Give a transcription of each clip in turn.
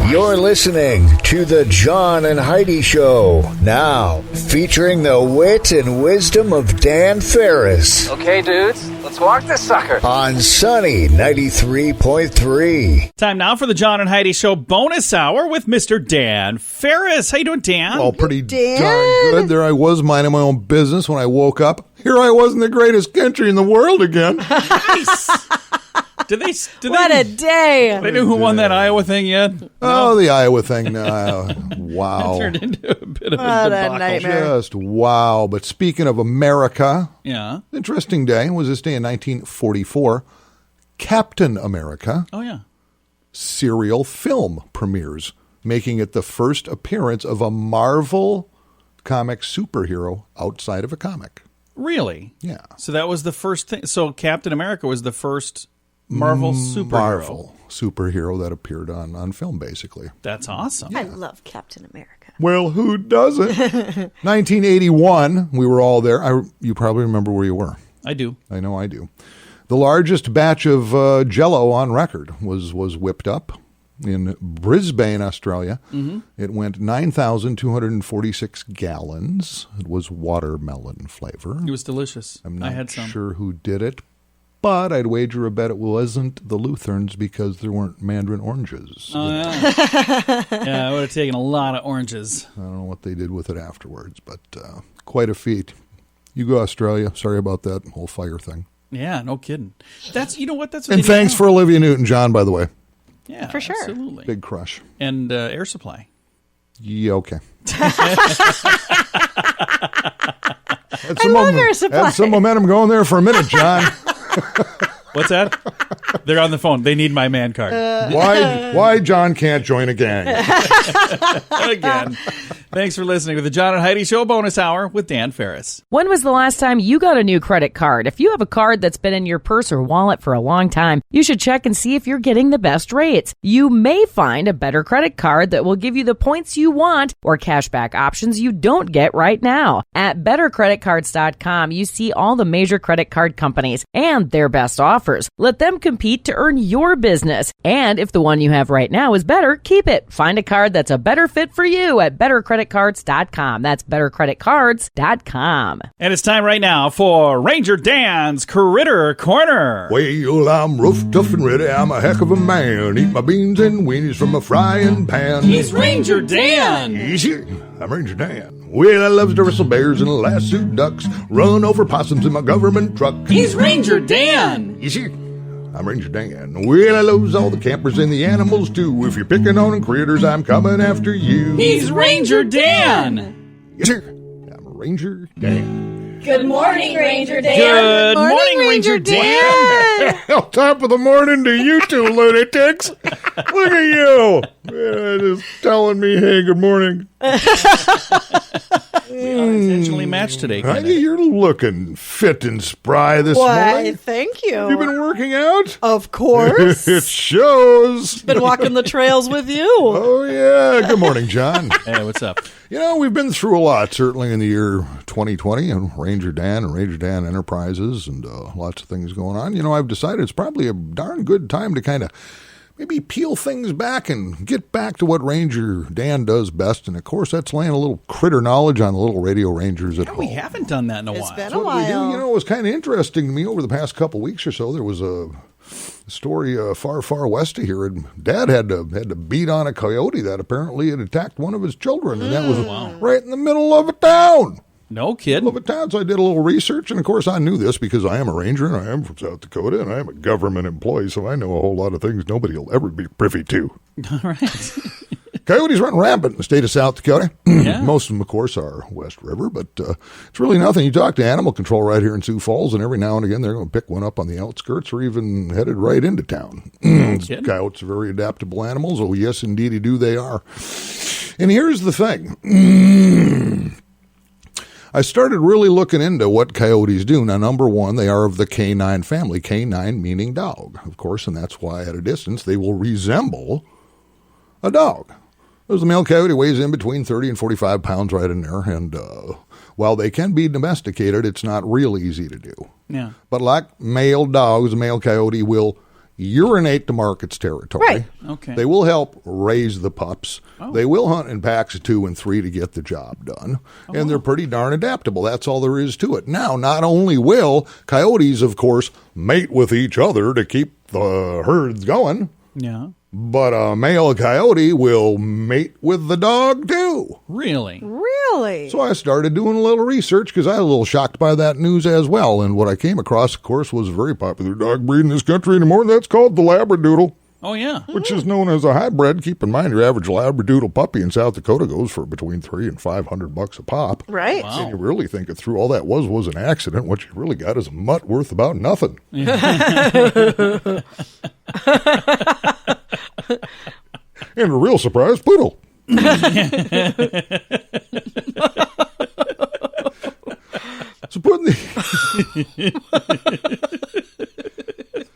You're listening to the John and Heidi Show, now featuring the wit and wisdom of Dan Farris. Okay, dudes, let's walk this sucker. On Sunny 93.3. Time now for the John and Heidi Show bonus hour with Mr. Dan Farris. How you doing, Dan? Oh, pretty darn good. There I was minding my own business when I woke up. Here I was in the greatest country in the world again. Nice. What a day. They knew who won that Iowa thing yet? Oh, the Iowa thing. Wow. It turned into a bit of What a a debacle. nightmare. Just wow. But speaking of America, Yeah. interesting day was this day in 1944. Captain America Oh, yeah. serial film premieres, making it the first appearance of a Marvel comic superhero outside of a comic. Really? Yeah. So that was the first thing. So Captain America was the first Marvel superhero. Marvel superhero that appeared on film, basically. That's awesome. I love Captain America. Well, who doesn't? 1981, we were all there. You probably remember where you were. I do. I know I do. The largest batch of Jell-O on record was whipped up in Brisbane, Australia. Mm-hmm. It went 9,246 gallons. It was watermelon flavor. It was delicious. I'm I not had some. sure who did it, but I'd wager a bet it wasn't the Lutherans because there weren't mandarin oranges. Oh, yeah. Yeah, I would have taken a lot of oranges. I don't know what they did with it afterwards, but quite a feat. You go Australia. Sorry about that whole fire thing. Yeah, no kidding. That's, you know what? That's what And they do thanks now. for Olivia Newton-John, by the way. Yeah, For sure. Absolutely. Big crush. And Air Supply. Yeah, okay. I love Air Supply. Had some momentum going there for a minute, John. What's that? They're on the phone. They need my man card. Why John can't join a gang? Again. Thanks for listening to the John and Heidi Show bonus hour with Dan Farris. When was the last time you got a new credit card? If you have a card that's been in your purse or wallet for a long time, you should check and see if you're getting the best rates. You may find a better credit card that will give you the points you want or cashback options you don't get right now. At bettercreditcards.com, you see all the major credit card companies and their best offers. Let them compete to earn your business. And if the one you have right now is better, keep it. Find a card that's a better fit for you at bettercreditcards.com. That's bettercreditcards.com. And it's time right now for Ranger Dan's Critter Corner. Well, I'm rough, tough, and ready. I'm a heck of a man. Eat my beans and weenies from a frying pan. He's Ranger Dan. Easy. I'm Ranger Dan. Well, I loves to wrestle bears and lasso ducks. Run over possums in my government truck. He's Ranger Dan. Easy. I'm Ranger Dan. Well, I loves all the campers and the animals too. If you're picking on critters, I'm coming after you. He's Ranger Dan. Yes, sir. I'm Ranger Dan. Good morning, Ranger Dan. Good morning, Ranger Dan. Well, top of the morning to you two lunatics. Look at you. Just telling me, hey, good morning. We unintentionally matched today. Heidi, you're looking fit and spry this Why, morning. thank you. You've been working out? Of course. It shows. Been walking the trails with you. Oh, yeah. Good morning, John. Hey, what's up? You know, we've been through a lot, certainly in the year 2020, and Ranger Dan Enterprises and lots of things going on. You know, I've decided it's probably a darn good time to kind of maybe peel things back and get back to what Ranger Dan does best. And, of course, that's laying a little critter knowledge on the little radio rangers at home. We haven't done that in a It's while. been That's a what we do. while. You know, it was kind of interesting to me over the past couple weeks or so. There was a story far, far west of here. And Dad had to beat on a coyote that apparently had attacked one of his children. And that was right in the middle of a town. No kidding. Of a town. So I did a little research. And, of course, I knew this because I am a ranger and I am from South Dakota and I am a government employee. So I know a whole lot of things nobody will ever be privy to. All right. Coyotes run rampant in the state of South Dakota. Yeah. Most of them, of course, are West River, but it's really nothing. You talk to animal control right here in Sioux Falls, and every now and again they're going to pick one up on the outskirts or even headed right into town. Kidding. Coyotes are very adaptable animals. Oh, yes, indeedy do they are. And here's the thing. I started really looking into what coyotes do. Now, number one, they are of the canine family. Canine meaning dog, of course, and that's why at a distance they will resemble a dog. There's a male coyote, weighs in between 30 and 45 pounds right in there, and while they can be domesticated, it's not real easy to do. Yeah. But like male dogs, a male coyote will urinate the market's territory. Right. Okay. They will help raise the pups. Oh. They will hunt in packs of 2 and 3 to get the job done. And they're pretty darn adaptable. That's all there is to it. Now, not only will coyotes, of course, mate with each other to keep the herds going, Yeah. but a male coyote will mate with the dog too. Really? Really? So I started doing a little research because I was a little shocked by that news as well. And what I came across, of course, was a very popular dog breed in this country anymore, and that's called the Labradoodle, Oh, yeah. which is known as a hybrid. Keep in mind, your average Labradoodle puppy in South Dakota goes for between $300 and $500 a pop. Right. Wow. And you really think it through. All that was an accident. What you really got is a mutt worth about nothing. And a real surprise poodle. So putting the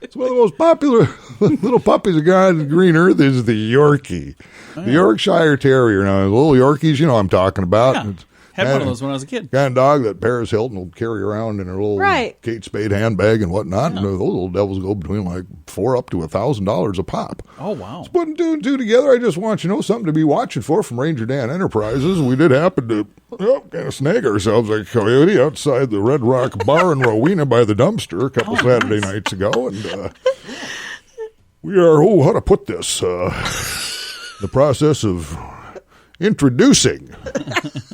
it's one of the most popular little puppies that got on the green earth is the Yorkie, the Yorkshire Terrier. Now, the little Yorkies, you know what I'm talking about. Yeah. It's Had one kind of those when I was a kid. kind of dog that Paris Hilton will carry around in her little Right. Kate Spade handbag and whatnot. And those little devils go between like $400 up to $1,000 a pop. Oh, wow. Putting 2 and 2 together, I just want you to know something to be watching for from Ranger Dan Enterprises. We did happen to kind of snag ourselves a coyote outside the Red Rock Bar in Rowena by the dumpster a couple Saturday nights ago. And we are, how to put this, the process of introducing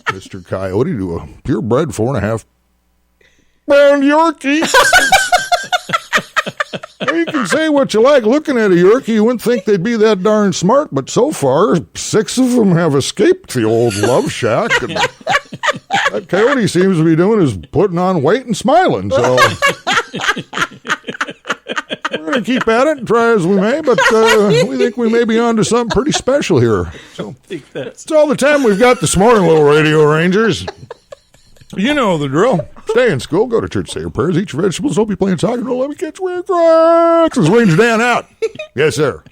Mr. Coyote to a purebred 4.5 pound Yorkie. Now, you can say what you like. Looking at a Yorkie, you wouldn't think they'd be that darn smart, but so far, 6 of them have escaped the old love shack. And that coyote seems to be doing is putting on weight and smiling. So we're going to keep at it and try as we may, but we think we may be on to something pretty special here. So that's all the time we've got this morning, little radio rangers. You know the drill. Stay in school, go to church, say your prayers, eat your vegetables, hope you're playing soccer, don't let me catch weird cracks. It's Ranger Dan out. Yes, sir.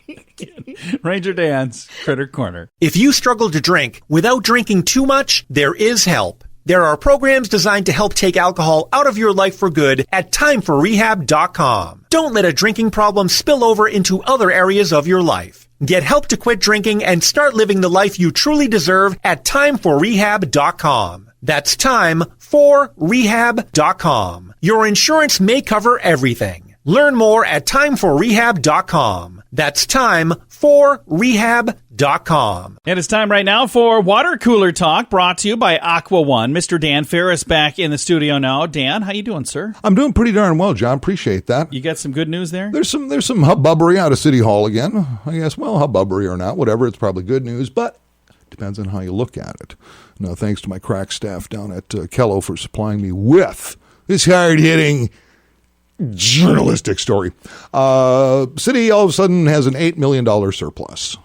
Ranger Dan's Critter Corner. If you struggle to drink without drinking too much, there is help. There are programs designed to help take alcohol out of your life for good at timeforrehab.com. Don't let a drinking problem spill over into other areas of your life. Get help to quit drinking and start living the life you truly deserve at timeforrehab.com. That's timeforrehab.com. Your insurance may cover everything. Learn more at timeforrehab.com. That's timeforrehab.com. And it's time right now for Water Cooler Talk, brought to you by Aqua One. Mr. Dan Farris back in the studio now. Dan, how you doing, sir? I'm doing pretty darn well, John. Appreciate that. You got some good news there? There's some hubbubbery out of City Hall again. I guess, well, hubbubbery or not, whatever, it's probably good news, but depends on how you look at it. Now, thanks to my crack staff down at Kello for supplying me with this hard-hitting journalistic story. City all of a sudden has an $8 million surplus.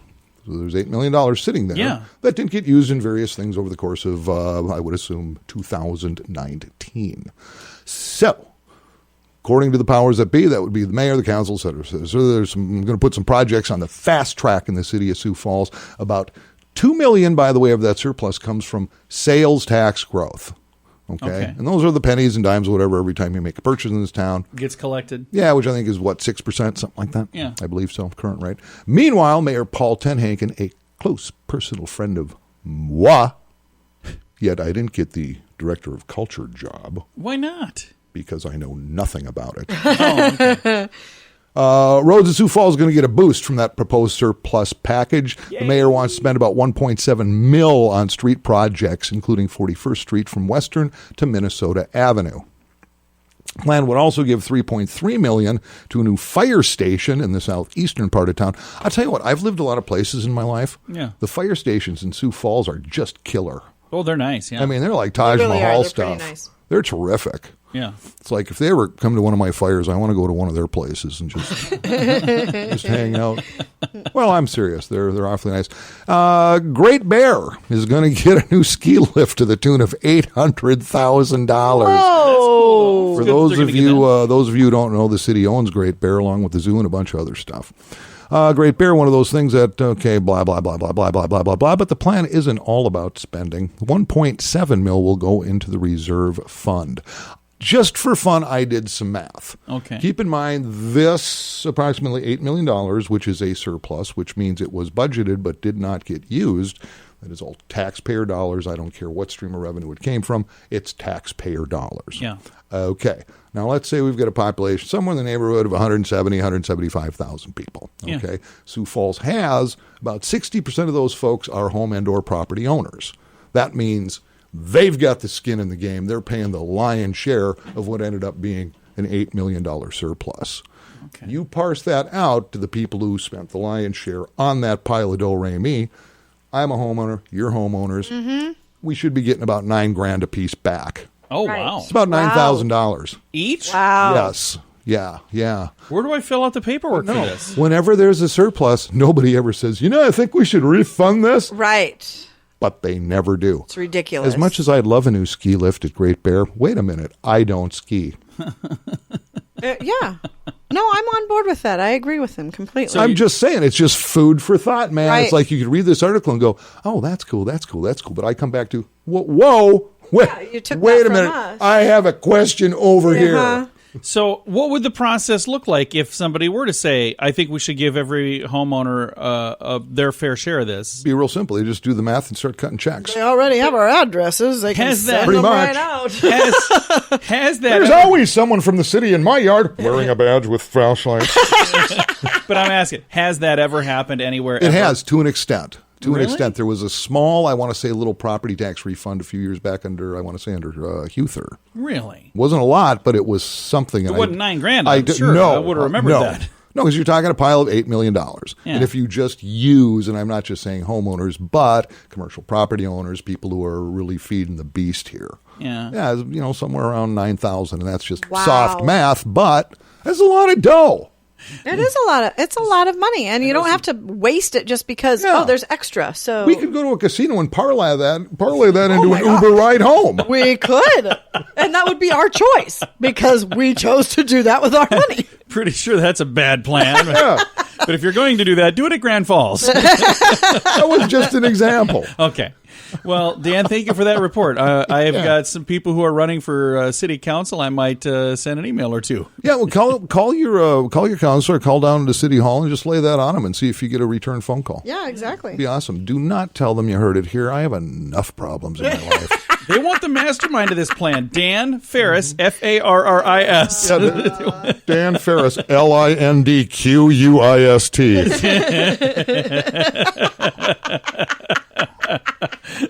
So there's $8 million sitting there that didn't get used in various things over the course of, I would assume, 2019. So, according to the powers that be, that would be the mayor, the council, et cetera. So I'm going to put some projects on the fast track in the city of Sioux Falls. About $2 million, by the way, of that surplus comes from sales tax growth. Okay. And those are the pennies and dimes, whatever, every time you make a purchase in this town. Gets collected. Yeah, which I think is, 6%, something like that? Yeah. I believe so, current rate. Meanwhile, Mayor Paul Tenhaken, a close personal friend of moi, yet I didn't get the Director of Culture job. Why not? Because I know nothing about it. Oh, okay. Roads in Sioux Falls is going to get a boost from that proposed surplus package. Yay. The mayor wants to spend about $1.7 million on street projects, including 41st Street from Western to Minnesota Avenue. The plan would also give $3.3 million to a new fire station in the southeastern part of town. I'll tell you what, I've lived a lot of places in my life. Yeah. The fire stations in Sioux Falls are just killer. Oh, they're nice, yeah. I mean, they're like Taj really Mahal They're stuff. pretty nice. They're terrific. Yeah. It's like if they ever come to one of my fires, I want to go to one of their places and just just hang out. Well, I'm serious. They're awfully nice. Great Bear is going to get a new ski lift to the tune of $800,000. Whoa! For those of you who don't know, the city owns Great Bear along with the zoo and a bunch of other stuff. Great Bear, one of those things that, okay, blah, blah, blah, blah, blah, blah, blah, blah, blah, but the plan isn't all about spending. $1.7 million will go into the reserve fund. Just for fun, I did some math. Okay. Keep in mind this approximately $8 million, which is a surplus, which means it was budgeted but did not get used. That is all taxpayer dollars. I don't care what stream of revenue it came from. It's taxpayer dollars. Yeah. Okay. Now, let's say we've got a population somewhere in the neighborhood of 175,000 people. Okay. Yeah. Sioux Falls has about 60% of those folks are home and or property owners. That means they've got the skin in the game. They're paying the lion's share of what ended up being an $8 million surplus. Okay. You parse that out to the people who spent the lion's share on that pile of do-re-mi. I'm a homeowner. You're homeowners. Mm-hmm. We should be getting about $9,000 a piece back. Oh, Right. wow. It's about $9,000 Each? Wow. Yes. Yeah. Where do I fill out the paperwork for this? Whenever there's a surplus, nobody ever says, I think we should refund this. Right. But they never do. It's ridiculous. As much as I'd love a new ski lift at Great Bear, wait a minute, I don't ski. Yeah. No, I'm on board with that. I agree with him completely. So I'm just saying, it's just food for thought, man. Right. It's like you could read this article and go, oh, that's cool. But I come back to, whoa, wait, you took wait that a from minute. us. I have a question over Uh-huh. here. So what would the process look like if somebody were to say, I think we should give every homeowner their fair share of this? Be real simple. You just do the math and start cutting checks. They already have our addresses. They can Has that- send Pretty them much. right out. Has that There's ever- always someone from the city in my yard wearing a badge with flashlights. But I'm asking, has that ever happened anywhere It ever? has, to an extent. To Really? an extent. There was a small, I want to say, little property tax refund a few years back under Huther. Really? Wasn't a lot, but it was something. It and wasn't $9,000, I'm sure. No, I would have remembered no. that. No, because you're talking a pile of $8 million. Yeah. And if you just use, and I'm not just saying homeowners, but commercial property owners, people who are really feeding the beast here. Yeah. Yeah, somewhere around 9,000, and that's just Wow. soft math, but that's a lot of dough. It is it's a lot of money, and you don't have to waste it just because there's extra. So We could go to a casino and parlay that into my an Uber ride home. we could, and that would be our choice because we chose to do that with our money. Pretty sure that's a bad plan. Yeah. But if you're going to do that, do it at Grand Falls. That was just an example. Okay. Well, Dan, thank you for that report. I have got some people who are running for city council. I might send an email or two. Yeah, well, call your counselor, call down to City Hall, and just lay that on them and see if you get a return phone call. Yeah, exactly. Be awesome. Do not tell them you heard it here. I have enough problems in my life. They want the mastermind of this plan. Dan Farris, Farris. Dan Farris, LINDQUIST.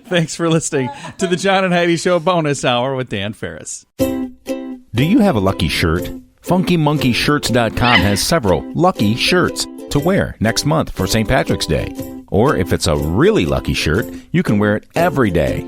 Thanks for listening to the John and Heidi Show bonus hour with Dan Farris. Do you have a lucky shirt? FunkyMonkeyShirts.com has several lucky shirts to wear next month for St. Patrick's Day. Or if it's a really lucky shirt, you can wear it every day.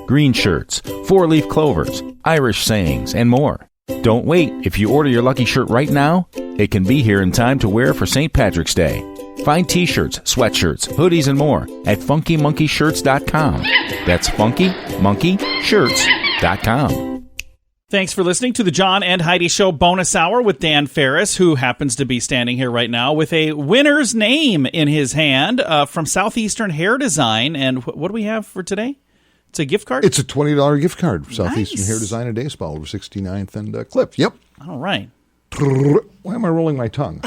Green shirts, four-leaf clovers, Irish sayings, and more. Don't wait. If you order your lucky shirt right now, it can be here in time to wear for St. Patrick's Day. Find t-shirts, sweatshirts, hoodies, and more at FunkyMonkeyShirts.com. That's FunkyMonkeyShirts.com. Thanks for listening to the John and Heidi Show bonus hour with Dan Farris, who happens to be standing here right now with a winner's name in his hand from Southeastern Hair Design. And what do we have for today? It's a gift card? It's a $20 gift card. Southeastern Nice. Hair Design and Day Spa over 69th and Cliff. Yep. All right. Why am I rolling my tongue?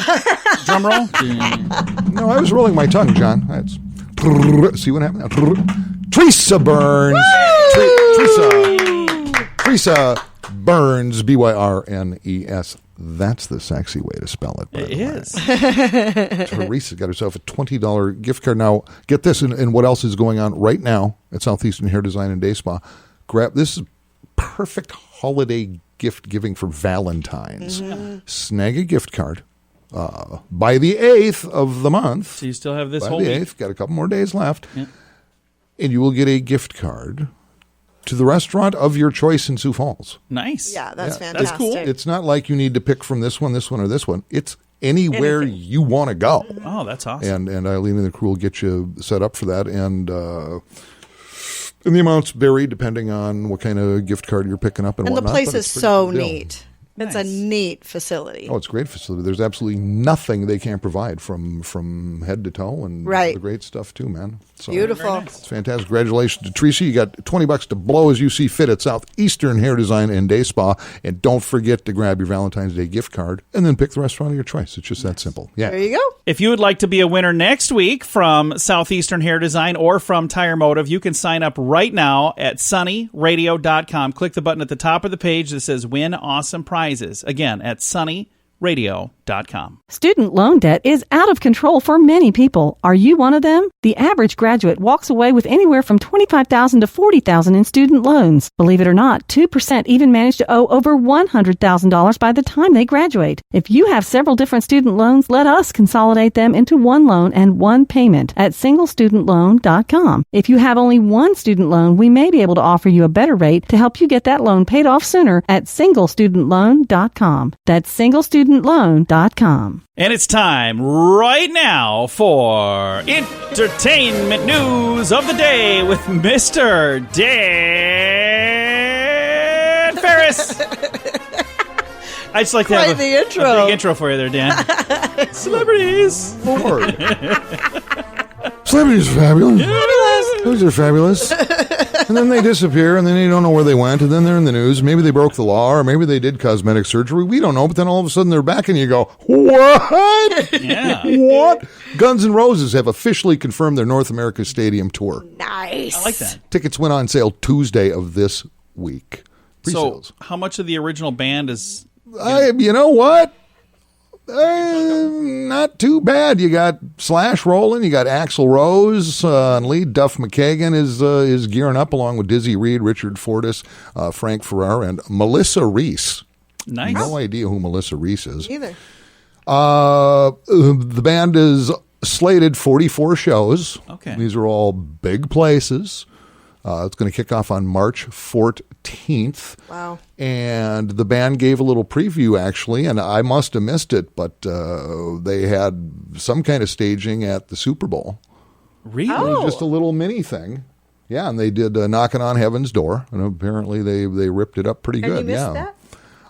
Drum roll. No, I was rolling my tongue, John. That's see what happened? Teresa Burns. Teresa Burns. Byrnes. That's the sexy way to spell it. By It the way. is. Teresa's got herself a $20 gift card. Now, get this, and what else is going on right now at Southeastern Hair Design and Day Spa. This is perfect holiday gift giving for Valentine's. Mm-hmm. Snag a gift card by the 8th of the month. So you still have this By whole the week. 8th, got a couple more days left. Yeah. And you will get a gift card to the restaurant of your choice in Sioux Falls. Nice. Yeah, that's Yeah, fantastic. cool. It's not like you need to pick from this one, or this one. It's anywhere you want to go. Oh, that's awesome. And Eileen and the crew will get you set up for that. And the amounts vary depending on what kind of gift card you're picking up and And the whatnot. place but is it's pretty so good deal. neat. It's a neat facility. Oh, it's a great facility. There's absolutely nothing they can't provide from head to toe, and the great stuff too, man. So, beautiful. It's fantastic. Congratulations to Tracy. You got $20 to blow as you see fit at Southeastern Hair Design and Day Spa, and don't forget to grab your Valentine's Day gift card, and then pick the restaurant of your choice. It's just that simple. Yeah. There you go. If you would like to be a winner next week from Southeastern Hair Design or from Tire Motive, you can sign up right now at sunnyradio.com. Click the button at the top of the page that says Win Awesome Prizes. Again, at sunnyradio.com. Student loan debt is out of control for many people. Are you one of them? The average graduate walks away with anywhere from $25,000 to $40,000 in student loans. Believe it or not, 2% even manage to owe over $100,000 by the time they graduate. If you have several different student loans, let us consolidate them into one loan and one payment at singlestudentloan.com. If you have only one student loan, we may be able to offer you a better rate to help you get that loan paid off sooner at singlestudentloan.com. That's singlestudentloan.com. And it's time right now for entertainment news of the day with Mr. Dan Farris. I just like to have the intro. A big intro for you there, Dan. Celebrities. Lord. Celebrities are fabulous. Those are fabulous. And then they disappear, and then you don't know where they went, and then they're in the news. Maybe they broke the law, or maybe they did cosmetic surgery. We don't know, but then all of a sudden they're back, and you go, what? Yeah. What? Guns N' Roses have officially confirmed their North America Stadium tour. Nice. I like that. Tickets went on sale Tuesday of this week. Pre-sales. So how much of the original band is... You know what? Not too bad. You got Slash rolling. You got Axl Rose on lead. Duff McKagan is gearing up along with Dizzy Reed, Richard Fortus, Frank Ferrara, and Melissa Reese. Nice. No idea who Melissa Reese is. Either. The band is slated 44 shows. Okay. These are all big places. It's going to kick off on March 14th. Wow. And the band gave a little preview, actually, and I must have missed it, but they had some kind of staging at the Super Bowl. Really? It was just a little mini thing. Yeah, and they did Knocking on Heaven's Door, and apparently they ripped it up pretty good. And you missed that?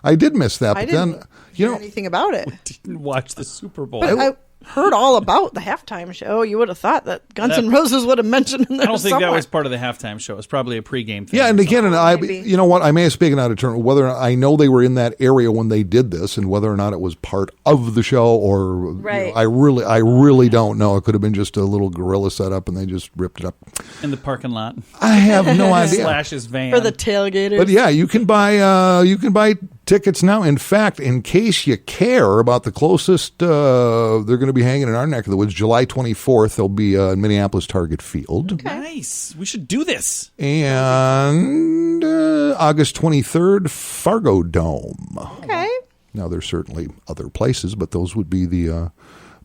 I did miss that, I but didn't then, you know, anything about it. Didn't watch the Super Bowl. But I heard all about the halftime show. You would have thought that Guns N' Roses would have mentioned in there I don't think somewhere. that was part of the halftime show. It was probably a pregame thing. yeah, and again, and Maybe. you know what? I may have spoken out of turn. Whether I know they were in that area when they did this, and whether or not it was part of the show, or Right. I really don't know. It could have been just a little guerrilla setup, and they just ripped it up. In the parking lot. I have no idea. Slash's van. For the tailgaters. But yeah, you can buy tickets now. In fact, in case you care about the closest, they're going to be hanging in our neck of the woods. July 24th, they'll be in Minneapolis Target Field. Nice. We should do this. And August 23rd, Fargo Dome. Okay. Now, there's certainly other places, but those would be the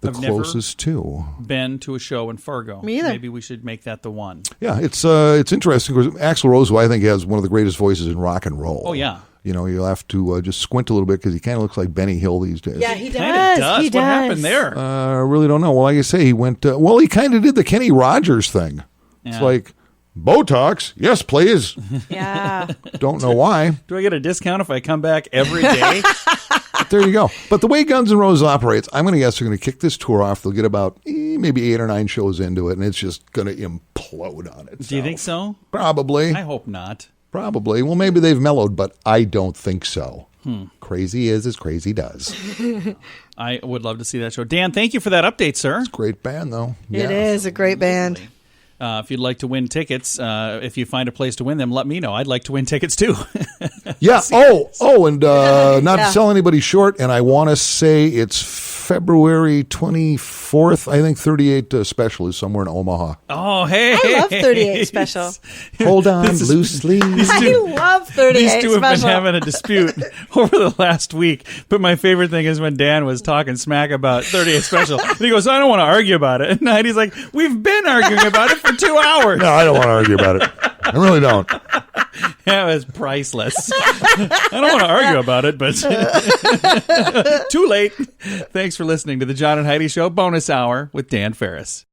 I've closest to. Been to a show in Fargo. Me either. Maybe we should make that the one. Yeah, it's interesting because Axl Rose, who I think has one of the greatest voices in rock and roll. Oh, yeah. You know, you'll have to just squint a little bit because he kind of looks like Benny Hill these days. Yeah, he Kinda does. He What happened there? I really don't know. Well, like I say, he went. He kind of did the Kenny Rogers thing. It's Yeah. like Botox, yes, please. Yeah. Don't know why. Do I get a discount if I come back every day? But there you go. But the way Guns N' Roses operates, I'm going to guess they're going to kick this tour off. They'll get about maybe 8 or 9 shows into it, and it's just going to implode on itself. Do you think so? Probably. I hope not. Probably. Well, maybe they've mellowed, but I don't think so. Crazy is as crazy does. I would love to see that show. Dan, thank you for that update, sir. Great band, though. It is a great band. If you'd like to win tickets, if you find a place to win them, let me know. I'd like to win tickets too. Yeah. And not to sell anybody short, and I want to say it's February 24th. I think 38 Special is somewhere in Omaha. Oh, hey. I love 38 Special. Hold on loosely. I love 38 These two have been Special. having a dispute over the last week. But my favorite thing is when Dan was talking smack about 38 Special. And he goes, I don't want to argue about it. And Heidi's like, we've been arguing about it for 2 hours. No, I don't want to argue about it. I really don't. That was priceless. I don't want to argue about it, but too late. Thanks for listening to the John and Heidi Show bonus hour with Dan Farris.